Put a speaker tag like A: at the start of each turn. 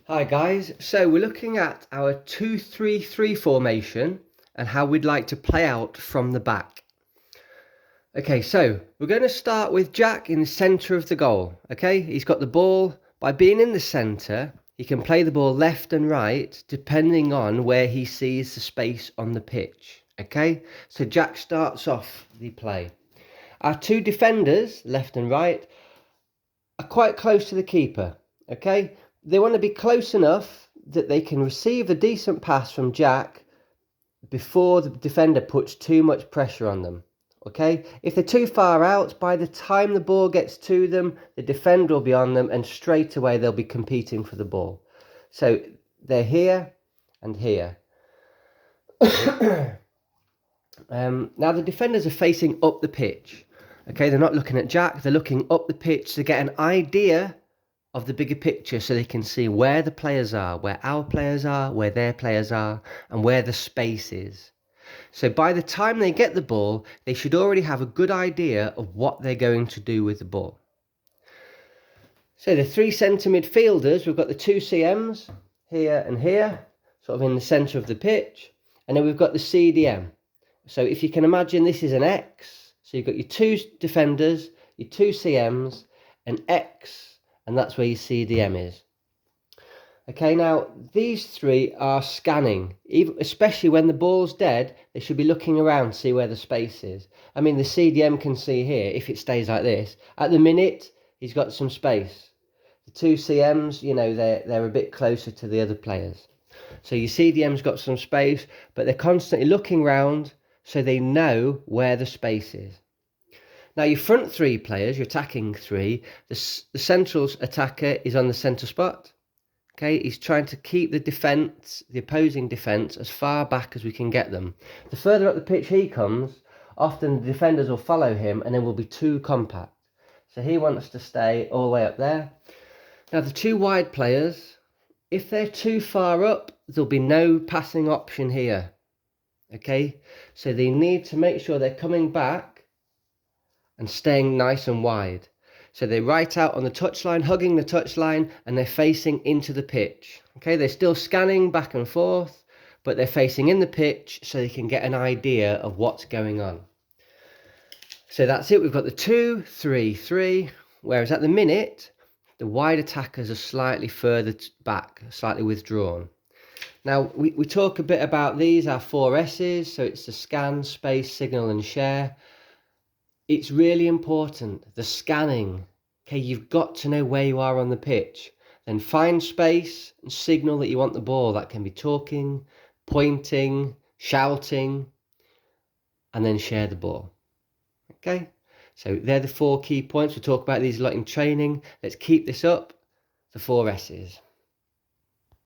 A: Hi guys, so we're looking at our 2-3-3 formation and how we'd like to play out from the back. Okay, so we're going to start with Jack in the centre of the goal. Okay, he's got the ball. By being in the centre, he can play the ball left and right depending on where he sees the space on the pitch. Okay, so Jack starts off the play. Our two defenders, left and right, are quite close to the keeper. Okay, they want to be close enough that they can receive a decent pass from Jack before the defender puts too much pressure on them. Okay, if they're too far out, by the time the ball gets to them, the defender will be on them and straight away they'll be competing for the ball. So they're here and here. Now the defenders are facing up the pitch. Okay, they're not looking at Jack, they're looking up the pitch to get an idea of the bigger picture so they can see where the players are, where our players are, where their players are, and where the space is. So by the time they get the ball, they should already have a good idea of what they're going to do with the ball. So the three centre midfielders, we've got the two CMs here and here, sort of in the centre of the pitch, and then we've got the CDM. So if you can imagine, this is an X. So you've got your two defenders, your two CMs, an X, and that's where your CDM is. Okay, now these three are scanning, especially when the ball's dead. They should be looking around to see where the space is. I mean, the CDM can see here if it stays like this. At the minute, he's got some space. The two CMs, you know, they're a bit closer to the other players. So your CDM's got some space, but they're constantly looking around so they know where the space is. Now your front three players, your attacking three, the central attacker is on the centre spot. Okay, he's trying to keep the defence, the opposing defence, as far back as we can get them. The further up the pitch he comes, often the defenders will follow him and then will be too compact. So he wants to stay all the way up there. Now the two wide players, if they're too far up, there'll be no passing option here. Okay, so they need to make sure they're coming back and staying nice and wide. So they're right out on the touchline, hugging the touchline, and they're facing into the pitch. Okay, they're still scanning back and forth, but they're facing in the pitch so they can get an idea of what's going on. So that's it. We've got the 2-3-3, whereas at the minute, the wide attackers are slightly further back, slightly withdrawn. Now, we talk a bit about these, our 4 S's. So it's the scan, space, signal, and share. It's really important, the scanning. Okay, you've got to know where you are on the pitch. Then find space and signal that you want the ball. That can be talking, pointing, shouting, and then share the ball. Okay, so they're the 4 key points. We talk about these a lot in training. Let's keep this up, the 4 S's.